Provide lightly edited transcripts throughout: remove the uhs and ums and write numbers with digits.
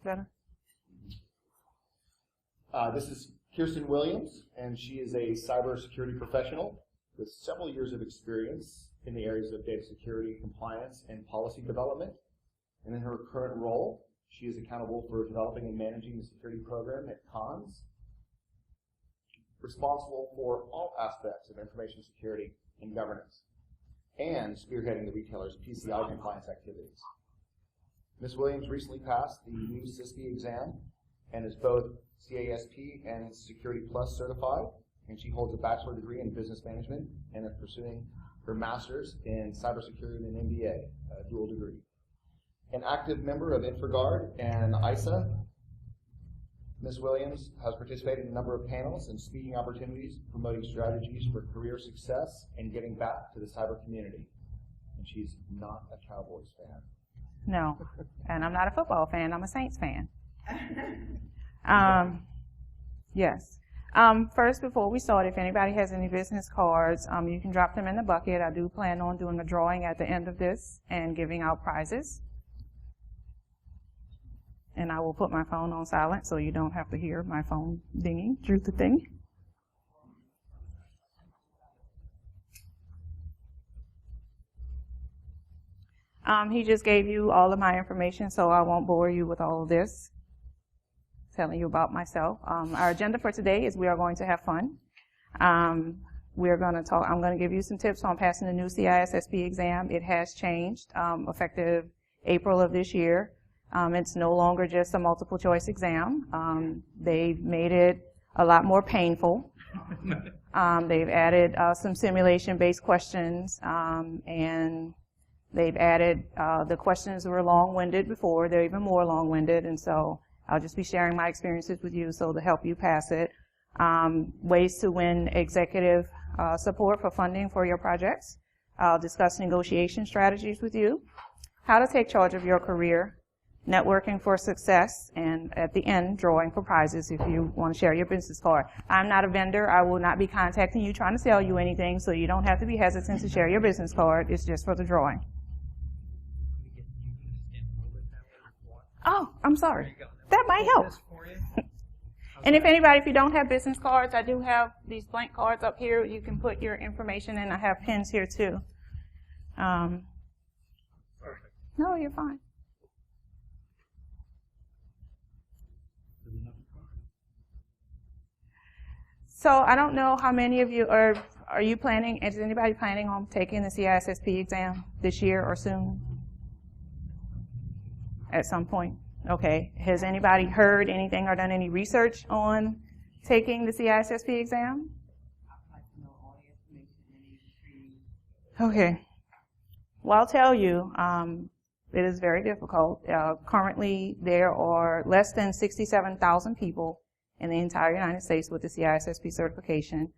better? This is Keirsten Williams, and she is a cybersecurity professional with several years of experience in the areas of data security, compliance, and policy development. And in her current role, she is accountable for developing and managing the security program at cons, responsible for all aspects of information security and governance, and spearheading the retailer's PCI compliance activities. Ms. Williams recently passed the new CISP exam and is both CASP and Security Plus certified, and she holds a bachelor degree in business management and is pursuing her master's in cybersecurity and an MBA, a dual degree. An active member of InfraGard and ISA, Ms. Williams has participated in a number of panels and speaking opportunities, promoting strategies for career success and giving back to the cyber community. And she's not a Cowboys fan. No, and I'm not a football fan. I'm a Saints fan. Yes. First, before we start, if anybody has any business cards, you can drop them in the bucket. I do plan on doing a drawing at the end of this and giving out prizes. And I will put my phone on silent so you don't have to hear my phone dinging through the thing. He just gave you all of my information, so I won't bore you with all of this, telling you about myself. Our agenda for today is we are going to have fun. We're going to talk. I'm going to give you some tips on passing the new CISSP exam. It has changed effective April of this year. It's no longer just a multiple choice exam. They've made it a lot more painful. They've added some simulation-based questions, and they've added the questions were long-winded before. They're even more long-winded, and so I'll just be sharing my experiences with you so to help you pass it. Ways to win executive support for funding for your projects. I'll discuss negotiation strategies with you. How to take charge of your career. Networking for success, and at the end, drawing for prizes if you want to share your business card. I'm not a vendor. I will not be contacting you trying to sell you anything, so you don't have to be hesitant to share your business card. It's just for the drawing. Oh, I'm sorry. That might help. And if anybody, if you don't have business cards, I do have these blank cards up here. You can put your information in. I have pens here too. No, you're fine. So I don't know how many of you are you planning, is anybody planning on taking the CISSP exam this year or soon? At some point? Okay. Has anybody heard anything or done any research on taking the CISSP exam? Okay. Well, I'll tell you, it is very difficult. Currently, there are less than 67,000 people in the entire United States with the CISSP certification.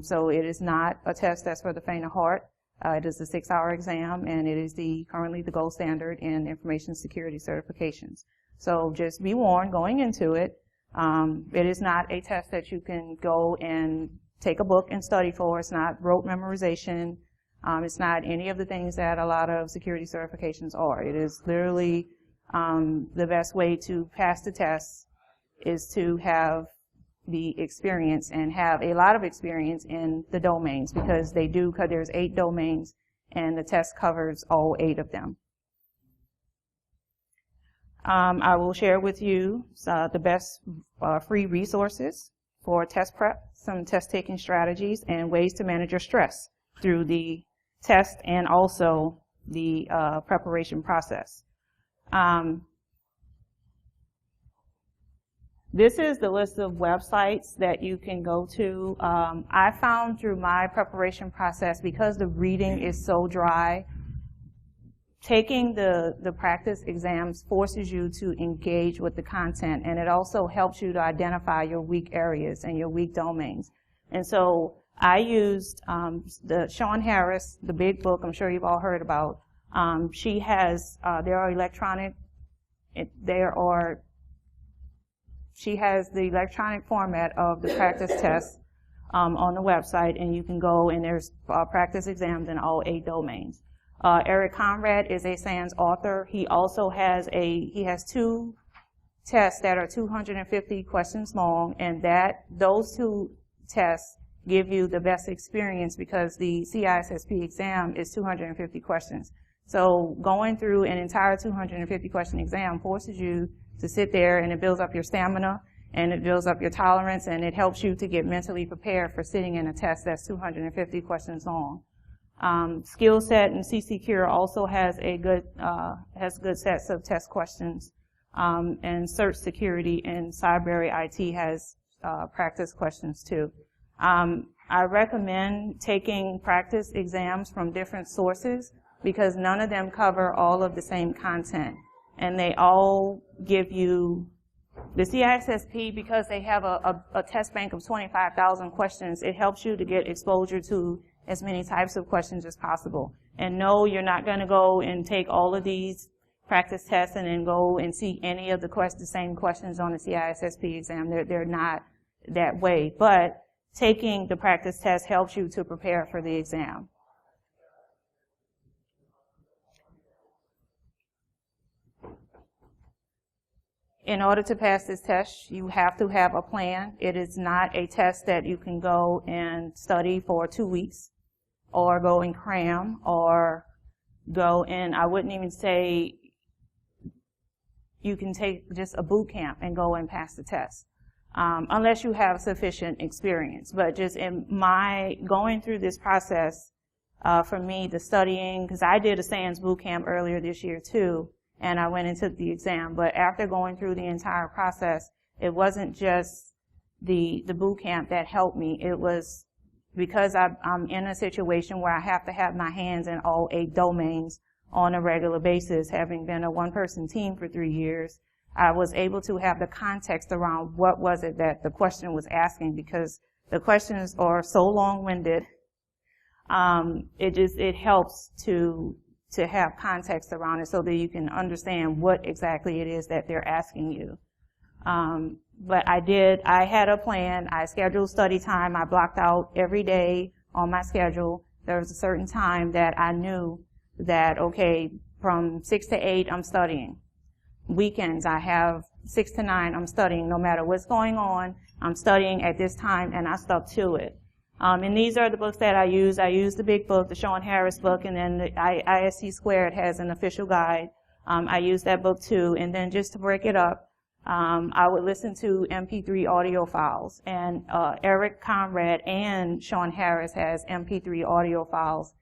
So it is not a test that's for the faint of heart. It is a 6-hour exam, and it is currently the gold standard in information security certifications. So just be warned going into it. It is not a test that you can go and take a book and study for. It's not rote memorization. It's not any of the things that a lot of security certifications are. It is literally the best way to pass the test is to have the experience and have a lot of experience in the domains, because they do, because there's 8 domains and the test covers all 8 of them. I will share with you the best free resources for test prep, some test taking strategies, and ways to manage your stress through the test and also the preparation process. This is the list of websites that you can go to. I found through my preparation process, because the reading is so dry, taking the practice exams forces you to engage with the content, and it also helps you to identify your weak areas and your weak domains. And so I used the Sean Harris, the big book I'm sure you've all heard about. She has, she has the electronic format of the practice test on the website, and you can go and there's practice exams in all 8 domains. Eric Conrad is a SANS author. He also has he has 2 tests that are 250 questions long, and those 2 tests give you the best experience because the CISSP exam is 250 questions. So going through an entire 250 question exam forces you to sit there, and it builds up your stamina, and it builds up your tolerance, and it helps you to get mentally prepared for sitting in a test that's 250 questions long. Skill Set and CCCure also has good sets of test questions, and Search Security and Cyber IT has practice questions too. I recommend taking practice exams from different sources because none of them cover all of the same content, and they all give you the CISSP, because they have a test bank of 25,000 questions. It helps you to get exposure to as many types of questions as possible. And no, you're not going to go and take all of these practice tests and then go and see any of the same questions on the CISSP exam. They're not that way. But taking the practice test helps you to prepare for the exam. In order to pass this test, you have to have a plan. It is not a test that you can go and study for 2 weeks or go and cram or go in. I wouldn't even say you can take just a boot camp and go and pass the test, unless you have sufficient experience. But just in my going through this process, for me, the studying, because I did a SANS boot camp earlier this year too, and I went and took the exam. But after going through the entire process, it wasn't just the boot camp that helped me. It was because I'm in a situation where I have to have my hands in all 8 domains on a regular basis. Having been a one-person team for 3 years, I was able to have the context around what was it that the question was asking, because the questions are so long-winded. It helps to have context around it so that you can understand what exactly it is that they're asking you. But I had a plan. I scheduled study time. I blocked out every day on my schedule. There was a certain time that I knew that, okay, from 6 to 8, I'm studying. Weekends, I have 6 to 9, I'm studying. No matter what's going on, I'm studying at this time, and I stuck to it. And these are the books that I use. I use the big book, the Sean Harris book, and then the ISC Squared has an official guide. I use that book too. And then just to break it up, I would listen to MP3 audio files. And Eric Conrad and Sean Harris has MP3 audio files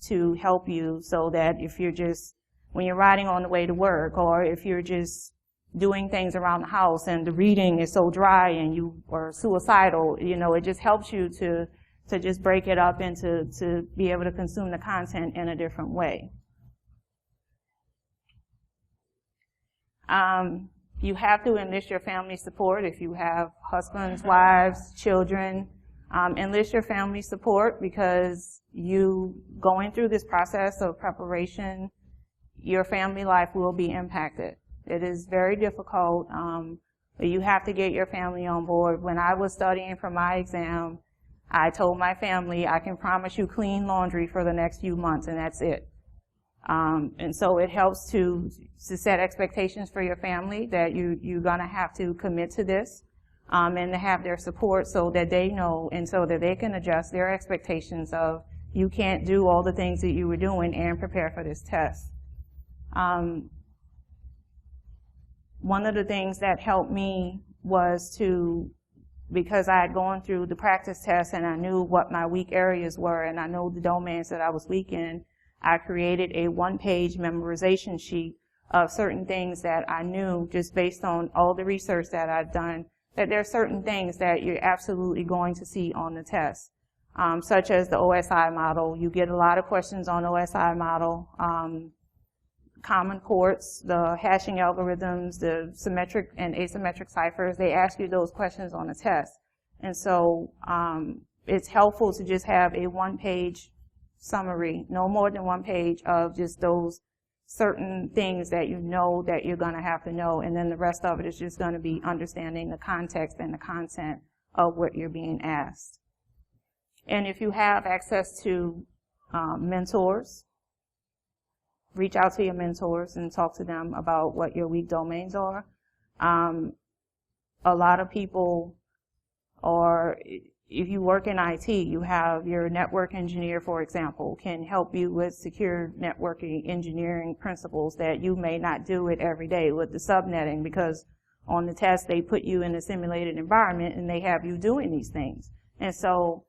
to help you, so that if you're just, when you're riding on the way to work, or if you're just doing things around the house and the reading is so dry and you are suicidal, it just helps you to just break it up and to be able to consume the content in a different way. You have to enlist your family support. If you have husbands, wives, children, enlist your family support, because you going through this process of preparation, your family life will be impacted. It is very difficult, but you have to get your family on board. When I was studying for my exam, I told my family, I can promise you clean laundry for the next few months, and that's it. And so it helps to set expectations for your family that you're going to have to commit to this, and to have their support so that they know and so that they can adjust their expectations of you can't do all the things that you were doing and prepare for this test. One of the things that helped me was because I had gone through the practice test and I knew what my weak areas were and I know the domains that I was weak in, I created a 1-page memorization sheet of certain things that I knew, just based on all the research that I've done, that there are certain things that you're absolutely going to see on the test, such as the OSI model. You get a lot of questions on OSI model. Common courts, the hashing algorithms, the symmetric and asymmetric ciphers, they ask you those questions on the test. And so it's helpful to just have a 1-page summary, no more than 1 page, of just those certain things that you know that you're going to have to know, and then the rest of it is just going to be understanding the context and the content of what you're being asked. And if you have access to mentors, reach out to your mentors and talk to them about what your weak domains are. A lot of people, or if you work in IT, you have your network engineer, for example, can help you with secure networking engineering principles that you may not do it every day with the subnetting, because on the test they put you in a simulated environment and they have you doing these things. And so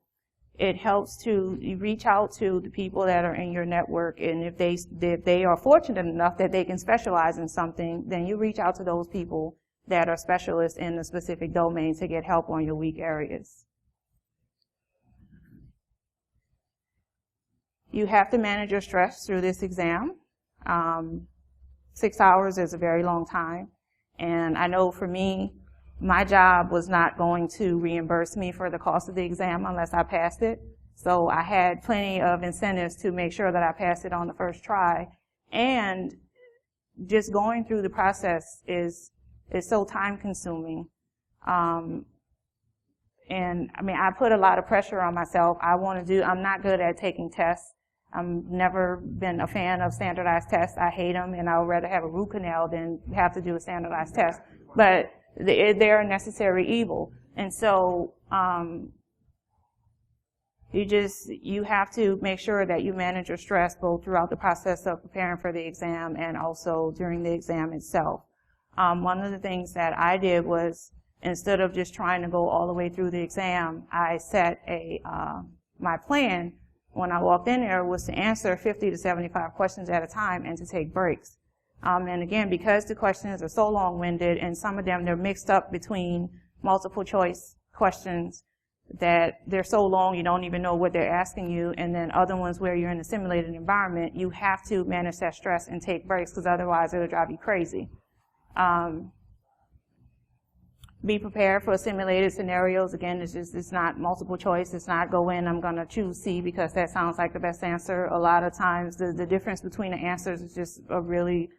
it helps to reach out to the people that are in your network, and if they are fortunate enough that they can specialize in something, then you reach out to those people that are specialists in a specific domain to get help on your weak areas. You have to manage your stress through this exam. 6 hours is a very long time, and I know for me, my job was not going to reimburse me for the cost of the exam unless I passed it. So I had plenty of incentives to make sure that I passed it on the first try. And just going through the process is so time consuming. And I mean, I put a lot of pressure on myself. I'm not good at taking tests. I've never been a fan of standardized tests. I hate them, and I would rather have a root canal than have to do a standardized test. But they're a necessary evil. And so, you have to make sure that you manage your stress both throughout the process of preparing for the exam and also during the exam itself. One of the things that I did was, instead of just trying to go all the way through the exam, I set my plan when I walked in there was to answer 50 to 75 questions at a time and to take breaks. And again, because the questions are so long-winded, and some of them, they're mixed up between multiple choice questions that they're so long you don't even know what they're asking you, and then other ones where you're in a simulated environment, you have to manage that stress and take breaks, because otherwise it'll drive you crazy. Be prepared for simulated scenarios. Again, it's not multiple choice. It's not go in, I'm going to choose C because that sounds like the best answer. A lot of times the difference between the answers is just a really,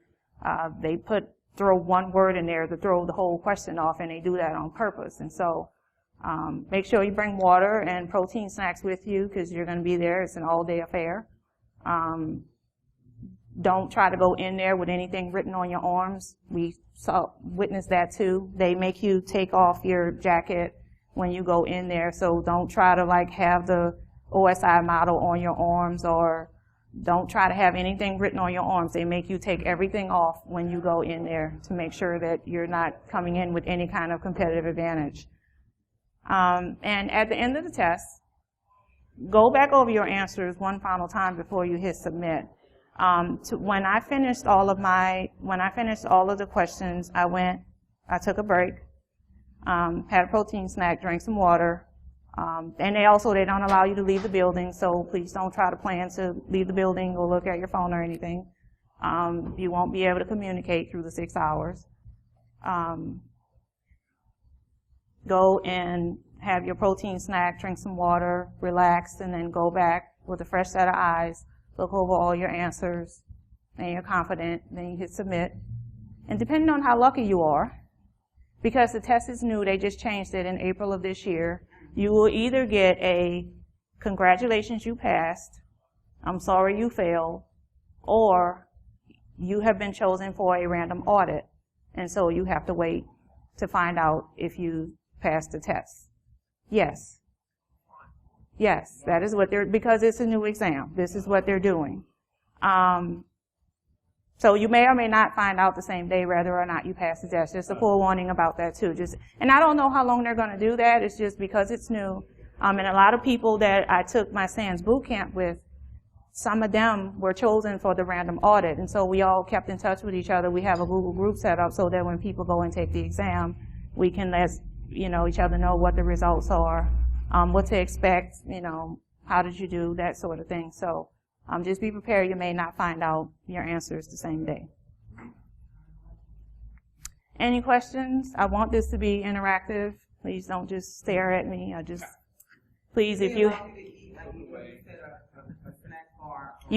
they throw one word in there to throw the whole question off, and they do that on purpose. And so make sure you bring water and protein snacks with you because you're going to be there. It's an all-day affair. Don't try to go in there with anything written on your arms. We witnessed that too. They make you take off your jacket when you go in there, so don't try to like have the OSI model on your arms, or don't try to have anything written on your arms. They make you take everything off when you go in there to make sure that you're not coming in with any kind of competitive advantage. And at the end of the test, go back over your answers one final time before you hit submit. When I finished all of the questions, I took a break, had a protein snack, drank some water, and they don't allow you to leave the building, so please don't try to plan to leave the building or look at your phone or anything. You won't be able to communicate through the 6 hours. Go and have your protein snack, drink some water, relax, and then go back with a fresh set of eyes. Look over all your answers, and you're confident, then you hit submit. And depending on how lucky you are, because the test is new, they just changed it in April of this year, you will either get a congratulations you passed, I'm sorry you failed, or you have been chosen for a random audit. And so you have to wait to find out if you passed the test. Yes. Yes, that is what because it's a new exam. This is what they're doing. So you may or may not find out the same day whether or not you pass the test. Just a forewarning about that too. And I don't know how long they're going to do that. It's just because it's new. And a lot of people that I took my SANS boot camp with, some of them were chosen for the random audit. And so we all kept in touch with each other. We have a Google group set up so that when people go and take the exam, we can let each other know what the results are. What to expect, how did you do, that sort of thing. So just be prepared. You may not find out your answers the same day. Any questions? I want this to be interactive. Please don't just stare at me. Please, if you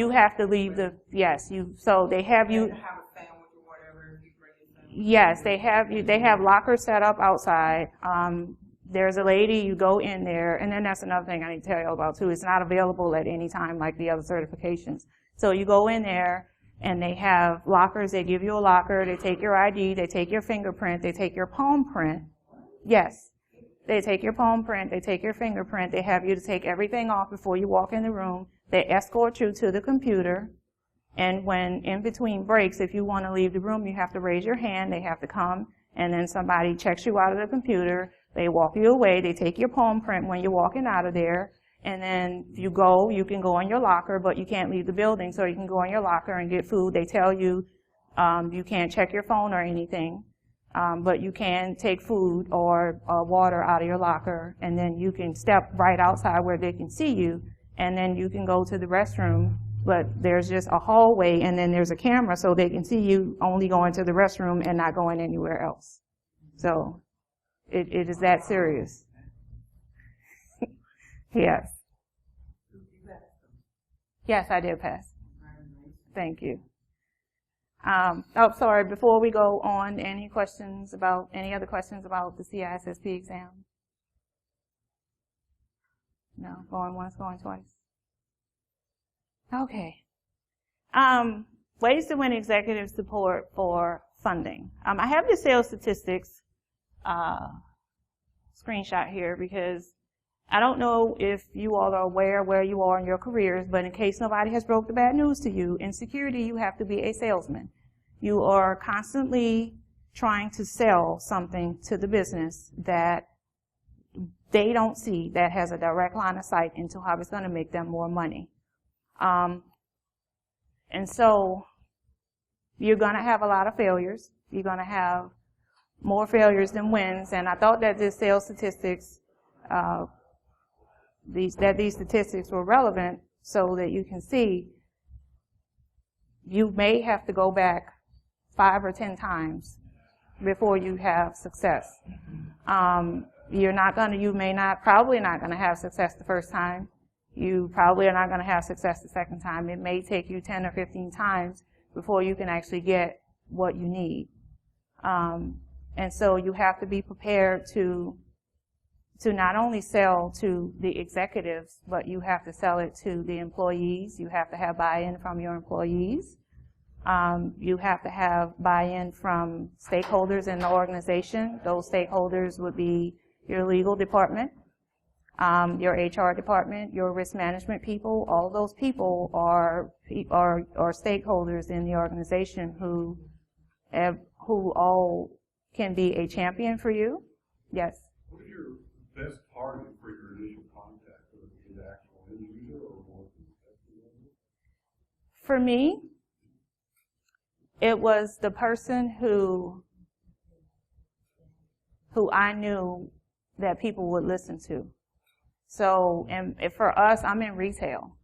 have to leave so they have you. Yes, they have lockers set up outside. There's a lady, you go in there, and then that's another thing I need to tell you about too. It's not available at any time like the other certifications. So you go in there, and they have lockers. They give you a locker. They take your ID. They take your fingerprint. They take your palm print. Yes. They take your palm print. They take your fingerprint. They have you to take everything off before you walk in the room. They escort you to the computer. And when in between breaks, if you want to leave the room, you have to raise your hand. They have to come, and then somebody checks you out of the computer. They walk you away. They take your palm print when you're walking out of there. And then you can go in your locker, but you can't leave the building, so you can go in your locker and get food. They tell you you can't check your phone or anything, but you can take food or water out of your locker, and then you can step right outside where they can see you, and then you can go to the restroom. But there's just a hallway, and then there's a camera so they can see you only going to the restroom and not going anywhere else. So it is that serious. Yes. Yes, I did pass. Thank you. Sorry, before we go on, any other questions about the CISSP exam? No, going once, going twice. Okay. Ways to win executive support for funding. I have the sales statistics screenshot here because I don't know if you all are aware where you are in your careers, but in case nobody has broke the bad news to you, in security you have to be a salesman. You are constantly trying to sell something to the business that they don't see, that has a direct line of sight into how it's going to make them more money. And so you're going to have a lot of failures. You're going to have more failures than wins. And I thought that this sales statistics, these statistics were relevant so that you can see you may have to go back 5 or 10 times before you have success. Probably not going to have success the first time. You probably are not going to have success the second time. It may take you 10 or 15 times before you can actually get what you need. And so you have to be prepared to not only sell to the executives, but you have to sell it to the employees. You have to have buy-in from your employees. You have to have buy-in from stakeholders in the organization. Those stakeholders would be your legal department, your HR department, your risk management people. All of those people are stakeholders in the organization who all can be a champion for you. Yes. What is your best target for your initial contact? Would it be the actual end user or more than the? For me, it was the person who I knew that people would listen to. So, and for us, I'm in retail.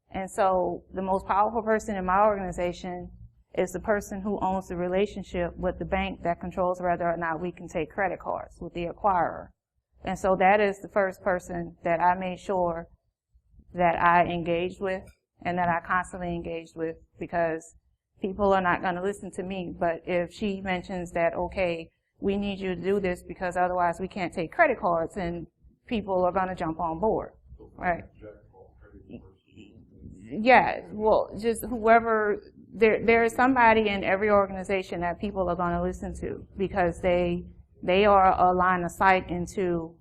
And so the most powerful person in my organization is the person who owns the relationship with the bank that controls whether or not we can take credit cards, with the acquirer. And so that is the first person that I made sure that I engaged with and that I constantly engaged with, because people are not going to listen to me. But if she mentions that, okay, we need you to do this because otherwise we can't take credit cards, and people are going to jump on board, right? Yeah, well, just whoever, there is somebody in every organization that people are going to listen to because they are a line of sight into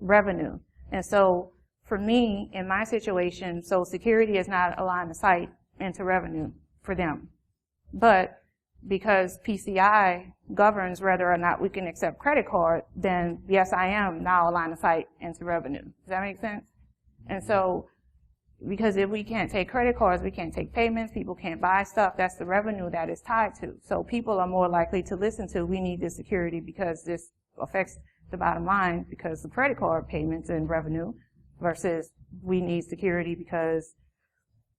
revenue. And so for me, in my situation, so security is not a line of sight into revenue for them. But because PCI governs whether or not we can accept credit card, then yes, I am now a line of sight into revenue. Does that make sense? And so, because if we can't take credit cards, we can't take payments, people can't buy stuff, that's the revenue that is tied to. So people are more likely to listen to, we need this security because this affects the bottom line because of credit card payments and revenue, versus we need security because,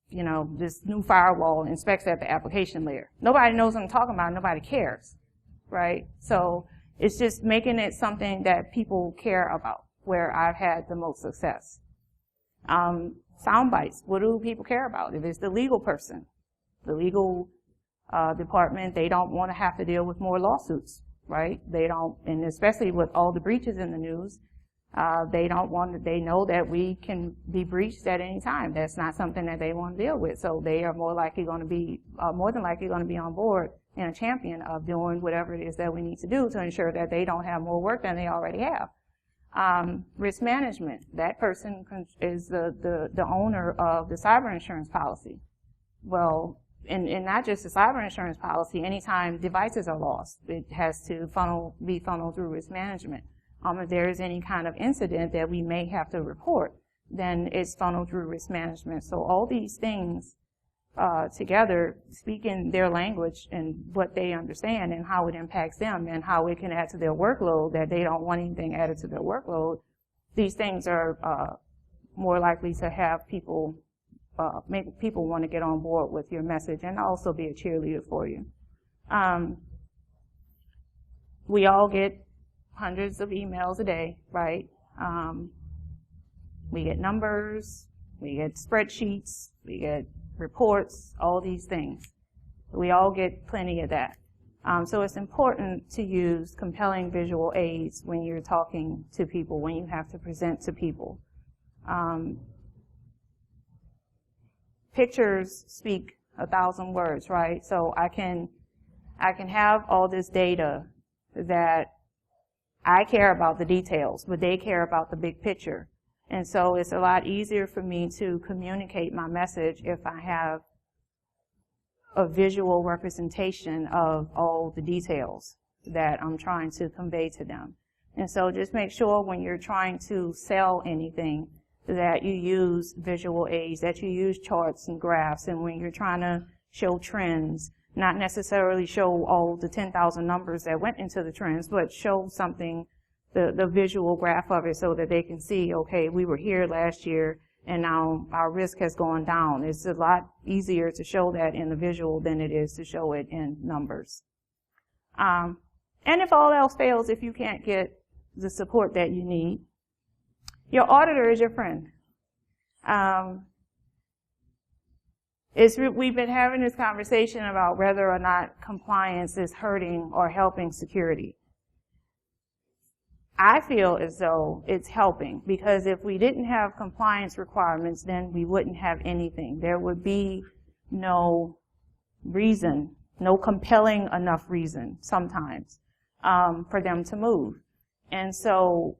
you know, this new firewall inspects at the application layer. Nobody knows what I'm talking about, nobody cares, right? So it's just making it something that people care about, where I've had the most success. Sound bites, what do people care about? If it's the legal person, the legal department, they don't want to have to deal with more lawsuits, right? They don't, and especially with all the breaches in the news, They know that we can be breached at any time. That's not something that they want to deal with. So they are more than likely going to be on board and a champion of doing whatever it is that we need to do to ensure that they don't have more work than they already have. Risk management. That person is the owner of the cyber insurance policy. Well, and not just the cyber insurance policy, anytime devices are lost, it has to be funneled through risk management. If there is any kind of incident that we may have to report, then it's funneled through risk management. So all these things together, speaking their language and what they understand and how it impacts them and how it can add to their workload, that they don't want anything added to their workload, these things are more likely to have people make people want to get on board with your message and also be a cheerleader for you. We all get hundreds of emails a day, right? We get numbers, we get spreadsheets, we get reports, all these things. We all get plenty of that. So it's important to use compelling visual aids when you're talking to people, when you have to present to people. Pictures speak 1,000 words, right? So I can have all this data that I care about the details, but they care about the big picture. And so it's a lot easier for me to communicate my message if I have a visual representation of all the details that I'm trying to convey to them. And so just make sure when you're trying to sell anything that you use visual aids, that you use charts and graphs, and when you're trying to show trends, not necessarily show all the 10,000 numbers that went into the trends, but show something, the visual graph of it so that they can see, okay, we were here last year and now our risk has gone down. It's a lot easier to show that in the visual than it is to show it in numbers. And if all else fails, if you can't get the support that you need, your auditor is your friend. We've been having this conversation about whether or not compliance is hurting or helping security. I feel as though it's helping, because if we didn't have compliance requirements, then we wouldn't have anything. There would be no reason, no compelling enough reason sometimes for them to move. And so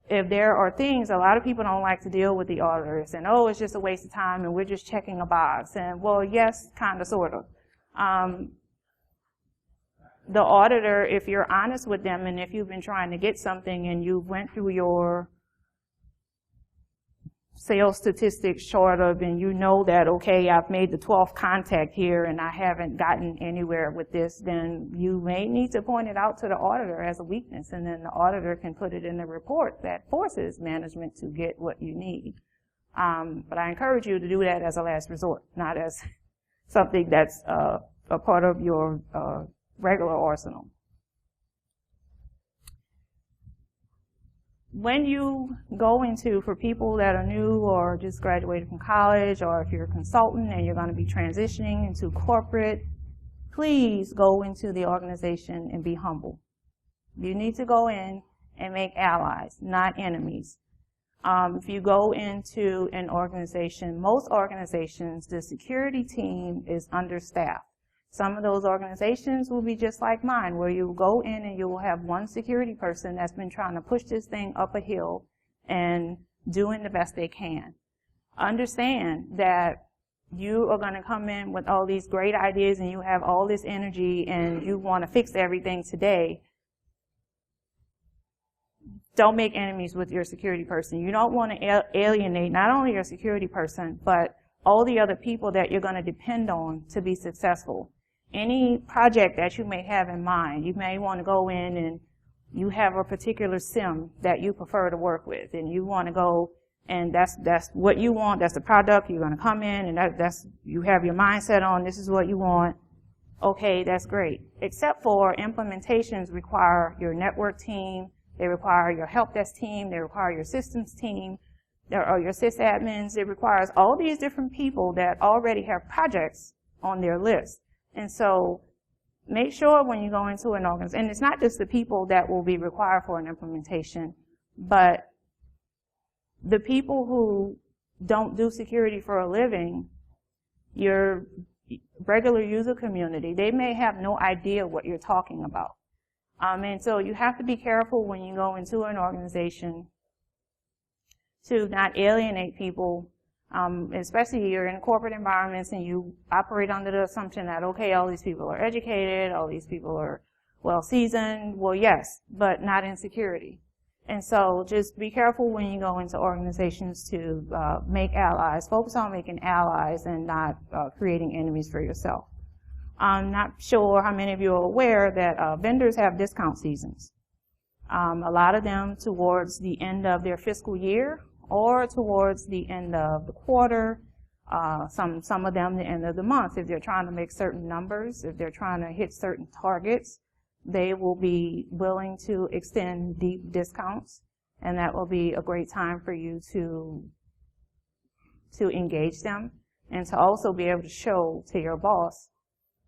if there are things, a lot of people don't like to deal with the auditors and, oh, it's just a waste of time and we're just checking a box. And, well, yes, kind of, sort of. The auditor, if you're honest with them and if you've been trying to get something and you went through your sales statistics chart of, and you know that, okay, I've made the 12th contact here and I haven't gotten anywhere with this, then you may need to point it out to the auditor as a weakness, and then the auditor can put it in the report that forces management to get what you need. But I encourage you to do that as a last resort, not as something that's a part of your regular arsenal. When you go into, for people that are new or just graduated from college, or if you're a consultant and you're going to be transitioning into corporate, please go into the organization and be humble. You need to go in and make allies, not enemies. If you go into an organization, most organizations, the security team is understaffed. Some of those organizations will be just like mine, where you go in and you will have one security person that's been trying to push this thing up a hill and doing the best they can. Understand that you are going to come in with all these great ideas and you have all this energy and you want to fix everything today. Don't make enemies with your security person. You don't want to alienate not only your security person, but all the other people that you're going to depend on to be successful. Any project that you may have in mind, you may want to go in and you have a particular SIM that you prefer to work with, and you want to go, and that's what you want, that's the product, you're going to come in, and that's you have your mindset on, this is what you want. Okay, that's great. Except for implementations require your network team, they require your help desk team, they require your systems team, or your sysadmins. It requires all these different people that already have projects on their list. And so make sure when you go into an organization, and it's not just the people that will be required for an implementation, but the people who don't do security for a living, your regular user community, they may have no idea what you're talking about. And so you have to be careful when you go into an organization to not alienate people, especially you're in corporate environments and you operate under the assumption that, okay, all these people are educated, all these people are well seasoned. Well, yes, but not in security. And so just be careful when you go into organizations to make allies. Focus on making allies and not creating enemies for yourself. I'm not sure how many of you are aware that vendors have discount seasons. A lot of them towards the end of their fiscal year or towards the end of the quarter, some of them the end of the month. If they're trying to make certain numbers, if they're trying to hit certain targets, they will be willing to extend deep discounts, and that will be a great time for you to engage them and to also be able to show to your boss,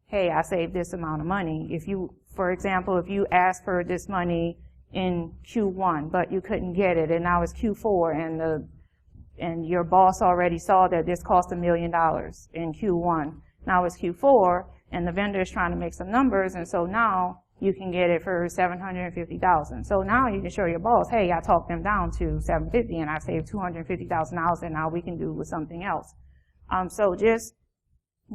hey, I saved this amount of money. If you, for example, if you asked for this money in Q1, but you couldn't get it, and now it's Q4, and your boss already saw that this cost $1 million in Q1. Now it's Q4, and the vendor is trying to make some numbers, and so now you can get it for $750,000. So now you can show your boss, hey, I talked them down to $750, and I saved $250,000, and now we can do with something else. So just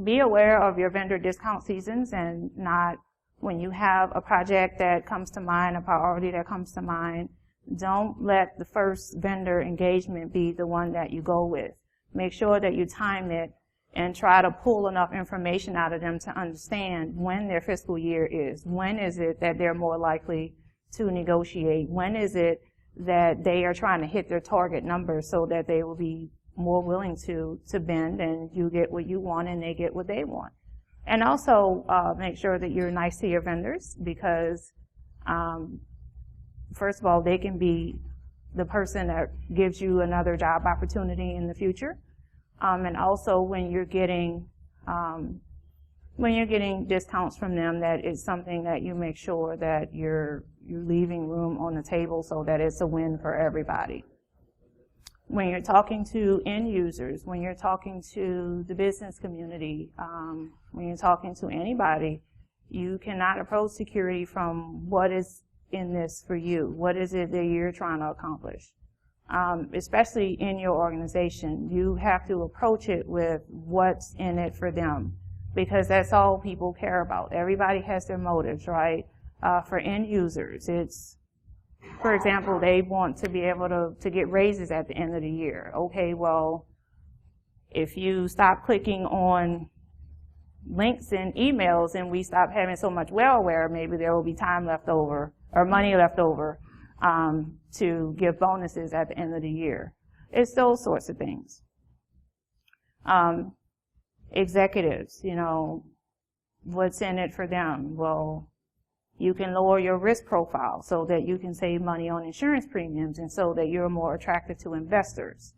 be aware of your vendor discount seasons, and not when you have a project that comes to mind, a priority that comes to mind, don't let the first vendor engagement be the one that you go with. Make sure that you time it and try to pull enough information out of them to understand when their fiscal year is. When is it that they're more likely to negotiate? When is it that they are trying to hit their target numbers so that they will be more willing to bend, and you get what you want and they get what they want. And also make sure that you're nice to your vendors, because first of all, they can be the person that gives you another job opportunity in the future. And also when you're getting discounts from them, that is something that you make sure that you're leaving room on the table so that it's a win for everybody. When you're talking to end users, when you're talking to the business community, when you're talking to anybody, you cannot approach security from what is in this for you. What is it that you're trying to accomplish? Especially in your organization, you have to approach it with what's in it for them, because that's all people care about. Everybody has their motives, right? For end users, it's, for example, they want to be able to get raises at the end of the year. Okay, well, if you stop clicking on links in emails and we stop having so much malware, maybe there will be time left over or money left over to give bonuses at the end of the year. It's those sorts of things. Executives, you know, what's in it for them? Well, you can lower your risk profile so that you can save money on insurance premiums and so that you're more attractive to investors.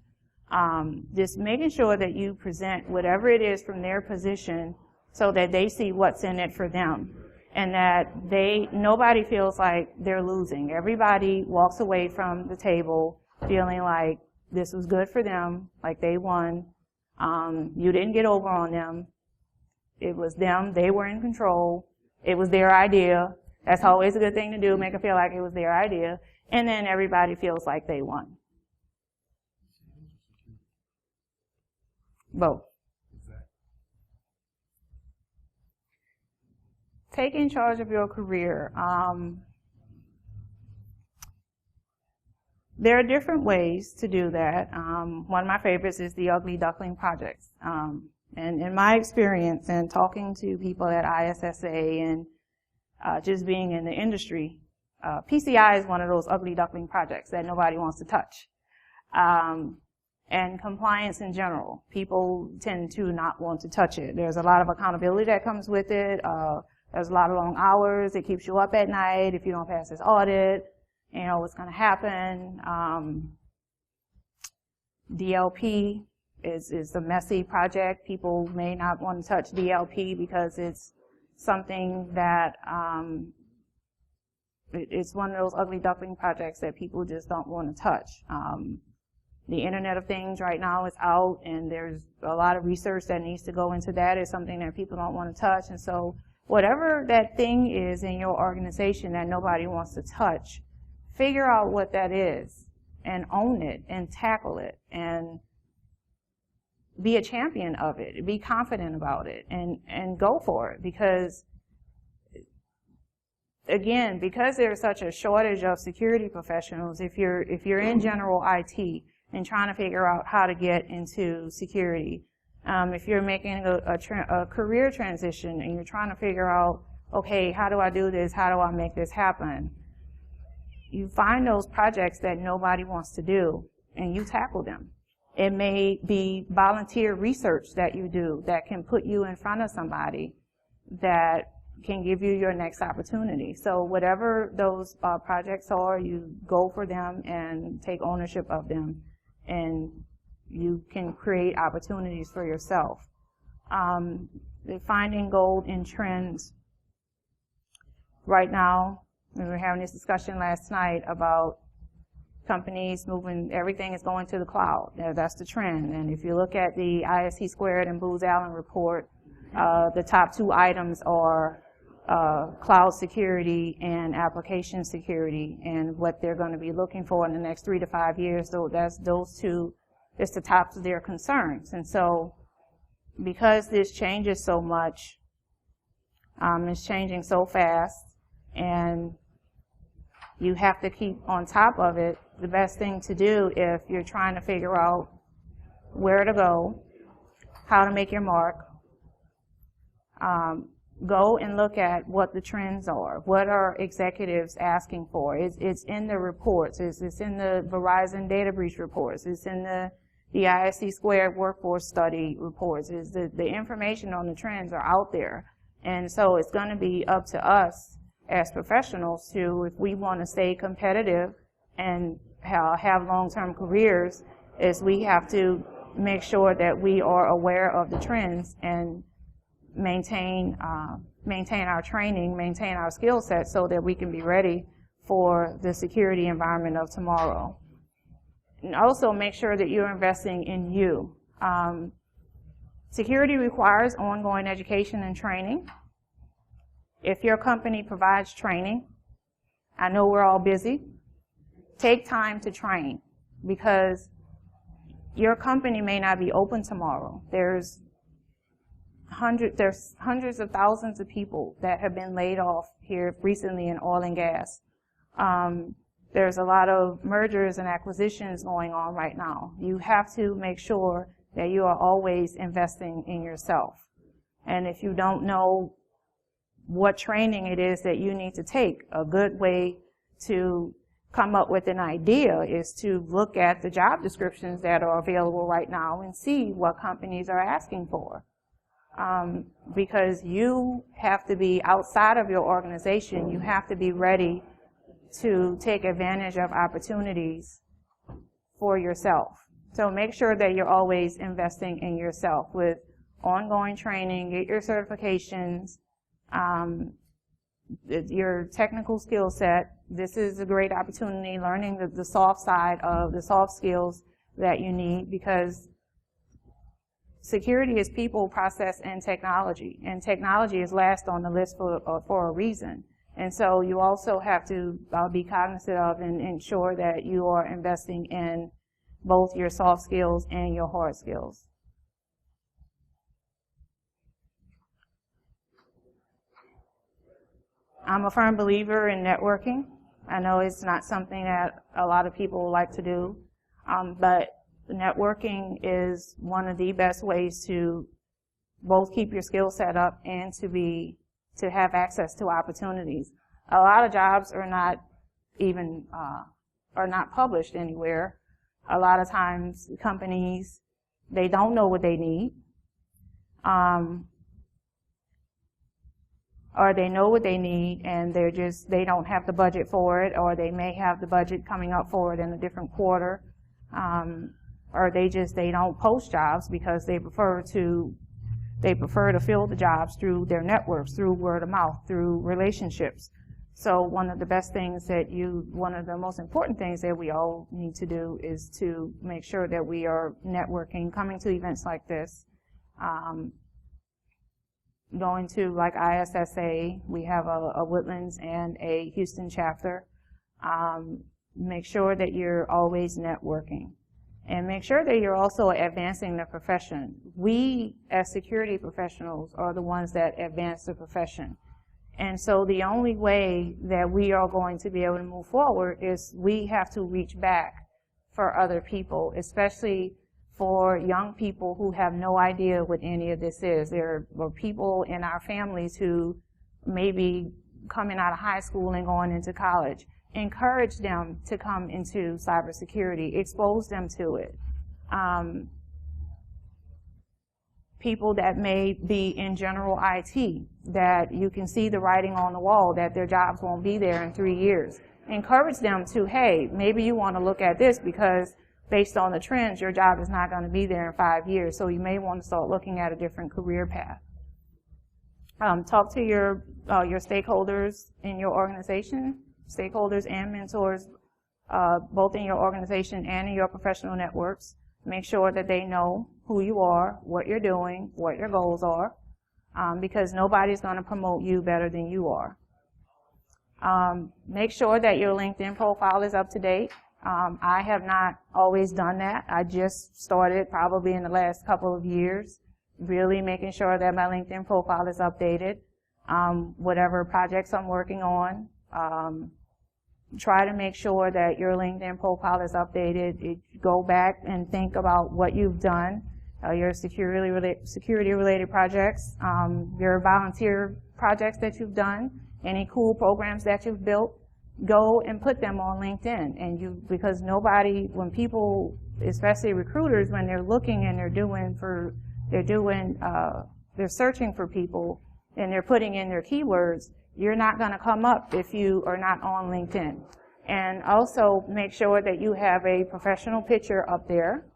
Just making sure that you present whatever it is from their position so that they see what's in it for them, and that nobody feels like they're losing. Everybody walks away from the table feeling like this was good for them, like they won. You didn't get over on them. It was them. They were in control. It was their idea. That's always a good thing to do, make them feel like it was their idea. And then everybody feels like they won. Both. Taking charge of your career. There are different ways to do that. One of my favorites is the Ugly Duckling Projects. And in my experience and talking to people at ISSA and just being in the industry, PCI is one of those ugly duckling projects that nobody wants to touch. And compliance in general, people tend to not want to touch it. There's a lot of accountability that comes with it. There's a lot of long hours. It keeps you up at night. If you don't pass this audit, you know what's going to happen. DLP is a messy project. People may not want to touch DLP because it's something that it's one of those ugly duckling projects that people just don't want to touch. The Internet of Things right now is out, and there's a lot of research that needs to go into that. It's something that people don't want to touch. And so whatever that thing is in your organization that nobody wants to touch, figure out what that is and own it and tackle it and be a champion of it. Be confident about it and go for it. Because, again, because there's such a shortage of security professionals, if you're in general IT and trying to figure out how to get into security, if you're making a career transition and you're trying to figure out, okay, how do I do this? How do I make this happen? You find those projects that nobody wants to do and you tackle them. It may be volunteer research that you do that can put you in front of somebody that can give you your next opportunity. So whatever those projects are, you go for them and take ownership of them, and you can create opportunities for yourself. Finding gold in trends. Right now, we were having this discussion last night about companies moving, everything is going to the cloud. That's the trend. And if you look at the ISC Squared and Booz Allen report, the top two items are cloud security and application security, and what they're going to be looking for in the next 3 to 5 years. So that's those two, it's the tops of their concerns. And so because this changes so much, it's changing so fast, and you have to keep on top of it. The best thing to do if you're trying to figure out where to go, how to make your mark, go and look at what the trends are. What are executives asking for? It's in the reports. It's in the Verizon data breach reports. It's in the ISC Squared workforce study reports. The information on the trends are out there. And so it's going to be up to us as professionals to, if we want to stay competitive and have long-term careers, is we have to make sure that we are aware of the trends and maintain our training, maintain our skill set so that we can be ready for the security environment of tomorrow. And also make sure that you're investing in you. Security requires ongoing education and training. If your company provides training, I know we're all busy, take time to train, because your company may not be open tomorrow. There's hundreds of thousands of people that have been laid off here recently in oil and gas. There's a lot of mergers and acquisitions going on right now. You have to make sure that you are always investing in yourself. And if you don't know what training it is that you need to take, a good way to come up with an idea is to look at the job descriptions that are available right now and see what companies are asking for. Because you have to be outside of your organization, you have to be ready to take advantage of opportunities for yourself. So make sure that you're always investing in yourself with ongoing training, get your certifications, your technical skill set. This is a great opportunity, learning the soft side of the soft skills that you need, because security is people, process, and technology is last on the list for a reason. And so you also have to be cognizant of and ensure that you are investing in both your soft skills and your hard skills. I'm a firm believer in networking. I know it's not something that a lot of people like to do, but networking is one of the best ways to both keep your skill set up and to have access to opportunities. A lot of jobs are not even are not published anywhere. A lot of times companies, they don't know what they need. Or they know what they need and they don't have the budget for it, or they may have the budget coming up for it in a different quarter. Or they don't post jobs because they prefer to fill the jobs through their networks, through word of mouth, through relationships. So one of the most important things that we all need to do is to make sure that we are networking, coming to events like this, going to like ISSA. We have a Woodlands and a Houston chapter. Make sure that you're always networking. And make sure that you're also advancing the profession. We, as security professionals, are the ones that advance the profession. And so the only way that we are going to be able to move forward is we have to reach back for other people, especially for young people who have no idea what any of this is. There are people in our families who may be coming out of high school and going into college. Encourage them to come into cybersecurity. Expose them to it. People that may be in general IT, that you can see the writing on the wall that their jobs won't be there in 3 years. Encourage them to, hey, maybe you want to look at this because based on the trends, your job is not going to be there in 5 years, so you may want to start looking at a different career path. Talk to your stakeholders in your organization, stakeholders and mentors, both in your organization and in your professional networks. Make sure that they know who you are, what you're doing, what your goals are, because nobody's going to promote you better than you are. Make sure that your LinkedIn profile is up to date. I have not always done that. I just started probably in the last couple of years, really making sure that my LinkedIn profile is updated. Whatever projects I'm working on, try to make sure that your LinkedIn profile is updated. Go back and think about what you've done, your security-related projects, your volunteer projects that you've done, any cool programs that you've built. Go and put them on LinkedIn. And because nobody, when people, especially recruiters, when they're looking and they're searching for people and they're putting in their keywords, you're not going to come up if you are not on LinkedIn. And also make sure that you have a professional picture up there.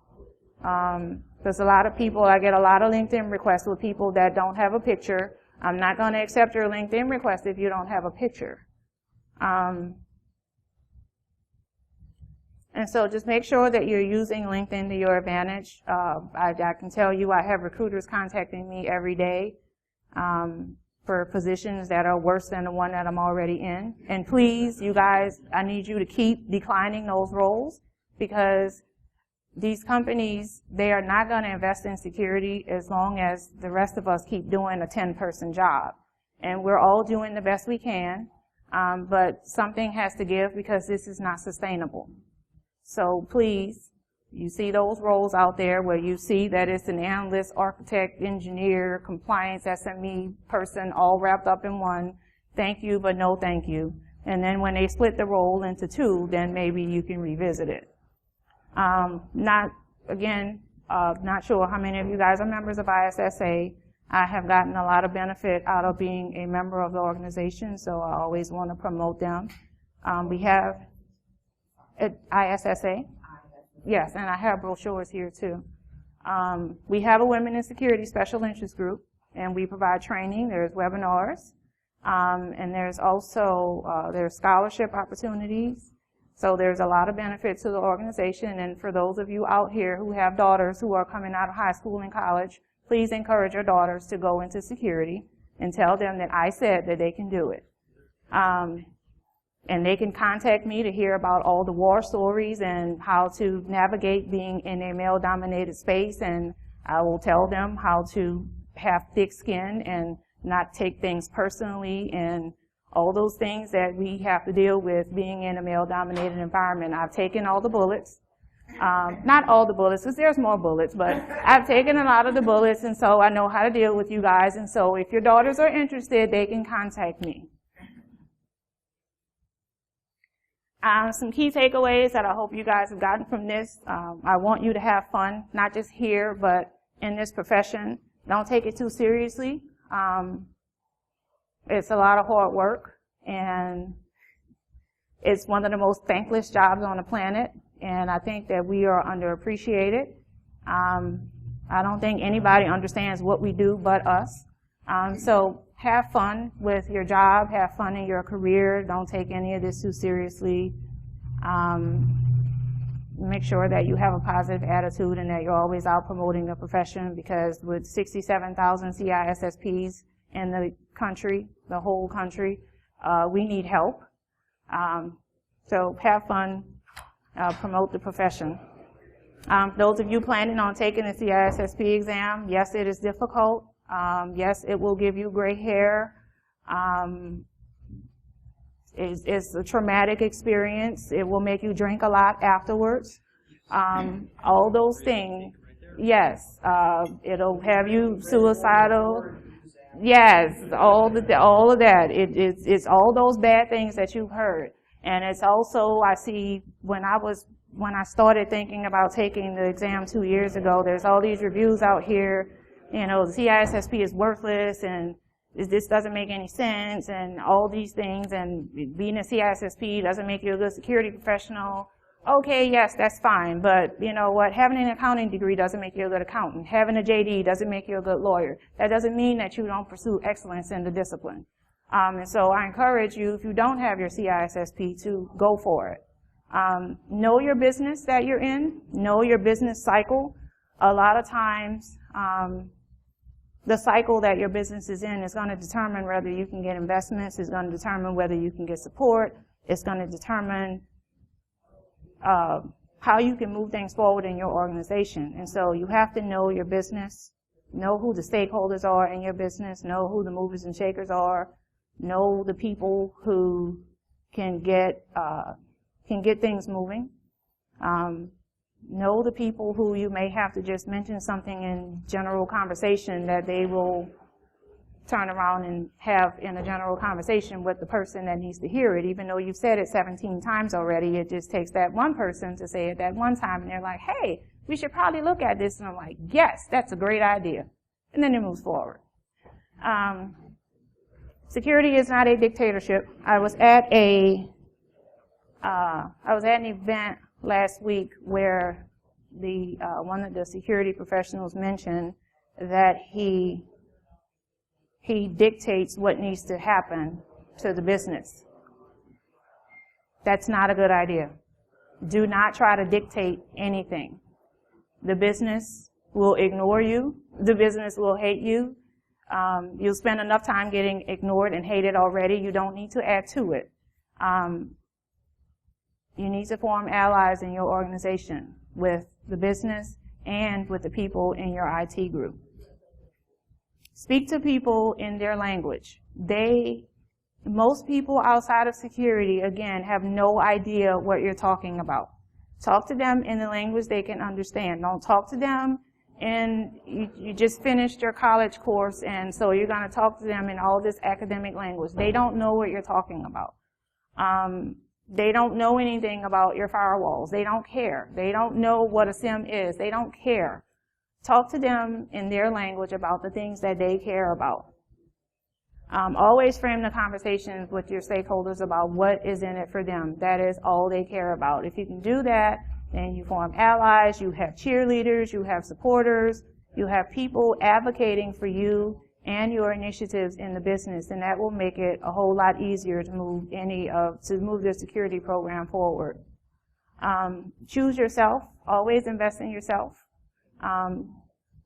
Because I get a lot of LinkedIn requests with people that don't have a picture. I'm not going to accept your LinkedIn request if you don't have a picture. And so just make sure that you're using LinkedIn to your advantage. I can tell you I have recruiters contacting me every day for positions that are worse than the one that I'm already in. And please, you guys, I need you to keep declining those roles, because these companies, they are not going to invest in security as long as the rest of us keep doing a 10-person job. And we're all doing the best we can, but something has to give because this is not sustainable. So please, you see those roles out there where you see that it's an analyst, architect, engineer, compliance, SME person all wrapped up in one. Thank you, but no thank you. And then when they split the role into two, then maybe you can revisit it. Not sure how many of you guys are members of ISSA. I have gotten a lot of benefit out of being a member of the organization, so I always want to promote them. We have at ISSA. Yes, and I have brochures here too. We have a Women in Security Special Interest Group, and we provide training. There's webinars, and there's also there's scholarship opportunities. So there's a lot of benefit to the organization. And for those of you out here who have daughters who are coming out of high school and college, please encourage your daughters to go into security and tell them that I said that they can do it. And they can contact me to hear about all the war stories and how to navigate being in a male-dominated space. And I will tell them how to have thick skin and not take things personally and all those things that we have to deal with being in a male-dominated environment. I've taken all the bullets. Not all the bullets, because there's more bullets, but I've taken a lot of the bullets, and so I know how to deal with you guys. And so if your daughters are interested, they can contact me. Some key takeaways that I hope you guys have gotten from this. I want you to have fun, not just here, but in this profession. Don't take it too seriously. It's a lot of hard work, and it's one of the most thankless jobs on the planet, and I think that we are underappreciated. I don't think anybody understands what we do but us. So have fun with your job, have fun in your career. Don't take any of this too seriously. Make sure that you have a positive attitude and that you're always out promoting the profession, because with 67,000 CISSPs in the country, the whole country, we need help. So have fun, promote the profession. Those of you planning on taking the CISSP exam, yes, it is difficult. Yes, it will give you gray hair. It's a traumatic experience. It will make you drink a lot afterwards. All those things. Yes, it'll have you suicidal. Yes, all of that. It's all those bad things that you've heard. And it's also, I see, when I started thinking about taking the exam 2 years ago, there's all these reviews out here, you know, the CISSP is worthless and this doesn't make any sense and all these things, and being a CISSP doesn't make you a good security professional. Okay, yes, that's fine, but you know what, having an accounting degree doesn't make you a good accountant. Having a JD doesn't make you a good lawyer. That doesn't mean that you don't pursue excellence in the discipline. And so I encourage you, if you don't have your CISSP, to go for it. Know your business that you're in. Know your business cycle. A lot of times, the cycle that your business is in is going to determine whether you can get investments. It's going to determine whether you can get support. It's going to determine how you can move things forward in your organization. And so you have to know your business, know who the stakeholders are in your business, know who the movers and shakers are, know the people who can get things moving. Know the people who you may have to just mention something in general conversation that they will turn around and have in a general conversation with the person that needs to hear it. Even though you've said it 17 times already, it just takes that one person to say it that one time, and they're like, hey, we should probably look at this. And I'm like, yes, that's a great idea. And then it moves forward. Security is not a dictatorship. I was at an event last week where one of the security professionals mentioned that he dictates what needs to happen to the business. That's not a good idea. Do not try to dictate anything. The business will ignore you. The business will hate you. You'll spend enough time getting ignored and hated already. You don't need to add to it. You need to form allies in your organization with the business and with the people in your IT group. Speak to people in their language. Most people outside of security, again, have no idea what you're talking about. Talk to them in the language they can understand. Don't talk to them you just finished your college course, and so you're going to talk to them in all this academic language. They don't know what you're talking about. They don't know anything about your firewalls. They don't care. They don't know what a SIM is. They don't care. Talk to them in their language about the things that they care about. Always frame the conversations with your stakeholders about what is in it for them. That is all they care about. If you can do that, then you form allies, you have cheerleaders, you have supporters, you have people advocating for you and your initiatives in the business, and that will make it a whole lot easier to move the security program forward. Choose yourself. Always invest in yourself.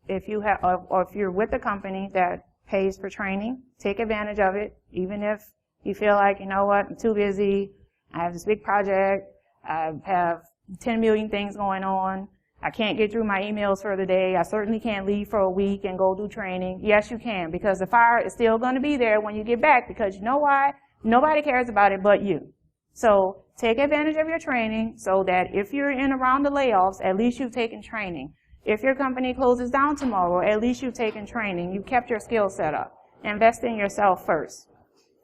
If you're with a company that pays for training, take advantage of it. Even if you feel like, you know what, I'm too busy. I have this big project. I have 10 million things going on. I can't get through my emails for the day. I certainly can't leave for a week and go do training. Yes, you can, because the fire is still going to be there when you get back, because you know why? Nobody cares about it but you. So take advantage of your training so that if you're in around the layoffs, at least you've taken training. If your company closes down tomorrow, at least you've taken training. You've kept your skill set up. Invest in yourself first.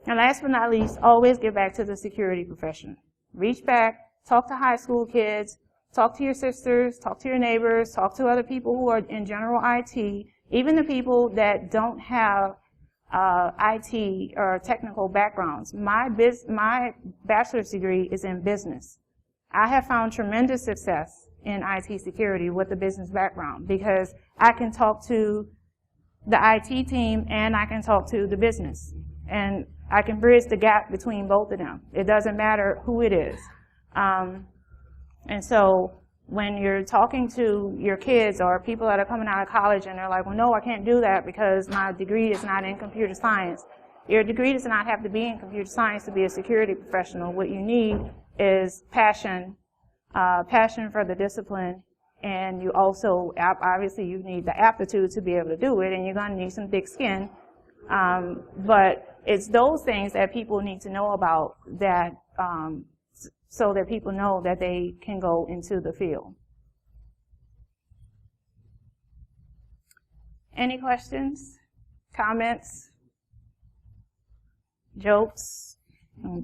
And last but not least, always give back to the security profession. Reach back, talk to high school kids, talk to your sisters, talk to your neighbors, talk to other people who are in general IT, even the people that don't have IT or technical backgrounds. My bachelor's degree is in business. I have found tremendous success in IT security with a business background because I can talk to the IT team and I can talk to the business. And I can bridge the gap between both of them. It doesn't matter who it is. And so when you're talking to your kids or people that are coming out of college and they're like, well, no, I can't do that because my degree is not in computer science. Your degree does not have to be in computer science to be a security professional. What you need is passion for the discipline, and you also, obviously, you need the aptitude to be able to do it, and you're going to need some thick skin. But it's those things that people need to know about that, so that people know that they can go into the field. Any questions, comments, jokes?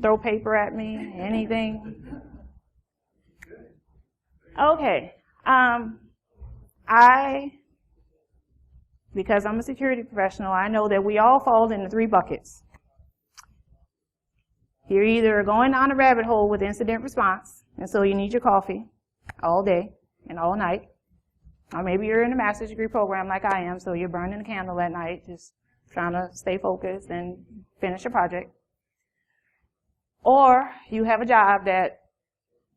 Throw paper at me, anything? Okay. Because I'm a security professional, I know that we all fall into 3 buckets. You're either going down a rabbit hole with incident response, and so you need your coffee all day and all night. Or maybe you're in a master's degree program like I am, so you're burning a candle at night, just trying to stay focused and finish a project. Or you have a job that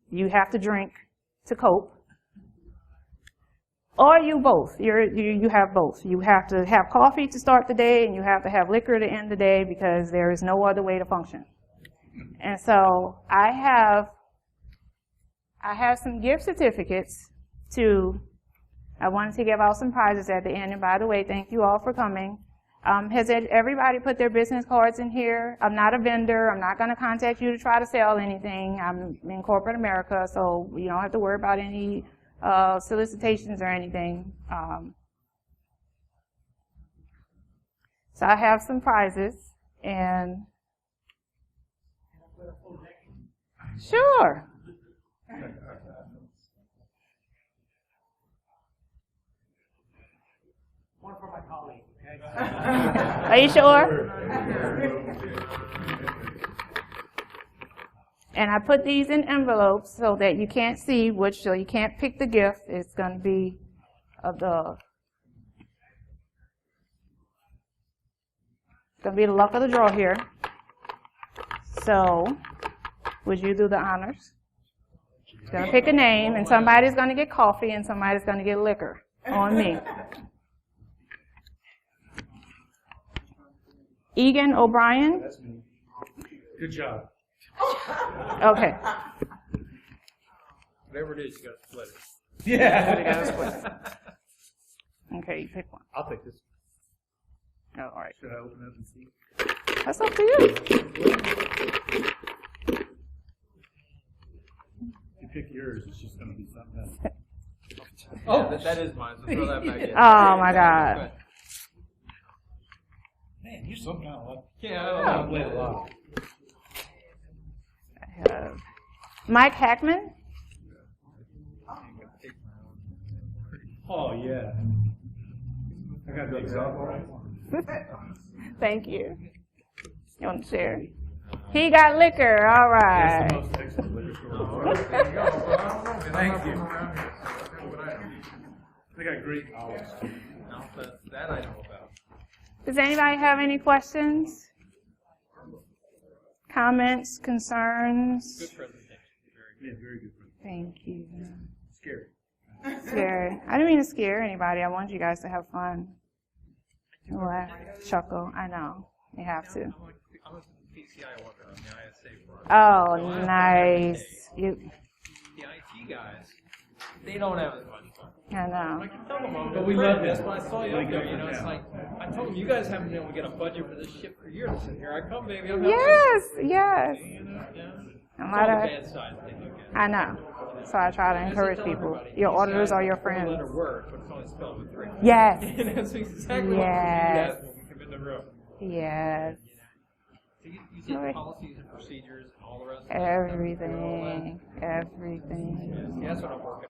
you have to drink to cope. Or you both. You have both. You have to have coffee to start the day, and you have to have liquor to end the day because there is no other way to function. And so I have some gift certificates I wanted to give out some prizes at the end. And by the way, thank you all for coming. Has everybody put their business cards in here? I'm not a vendor. I'm not going to contact you to try to sell anything. I'm in corporate America, so you don't have to worry about any solicitations or anything. So I have some prizes, and sure. One for my colleague. Okay? Are you sure? And I put these in envelopes so that you can't see so you can't pick the gift. It's going to be the luck of the draw here. So, would you do the honors? It's going to pick a name, and somebody's going to get coffee, and somebody's going to get liquor on me. Egan O'Brien? That's me. Good job. Okay. Whatever it is, you got to split it. Yeah. You gotta split it. Okay, you pick one. I'll take this. Oh, all right. Should I open it and see? That's up to you. If you pick yours, it's just going to be something else. Oh, that is mine. So throw that back in. Oh my God. Man, you're some kind of lucky. Yeah, I played a lot. I have Mike Hackman. Oh, yeah. I got to go to softball. Thank you. You want to share? He got liquor. All right. That's the most excellent liquor store. Thank you. They got great olives. No, that I know about. Does anybody have any questions? Comments? Concerns? Good presentation. Yeah, very good. Thank you. Scary. Scary. I didn't mean to scare anybody. I want you guys to have fun. Laugh, chuckle. I know. You have to. I'm a PCI worker on the ISA front. Oh, nice. You. The IT guys, they don't have as much fun. I know. I can tell them, But we love this. that. When I saw you up there, it's like, I told them, you guys haven't been able to get a budget for this shit for years. And here I come, baby. I'm Yes, yes. You know, yeah. A It's lot all of. the bad side they look at. I know. So I try to encourage people. Your auditors are your friends. Letter word, but it's only spelled with 3. Yes. And that's exactly Yes. what we do when we come in the room. Yes. So you see Alright. policies and procedures and all the rest of it. Everything. Everything. Yeah, that's what I'm working on.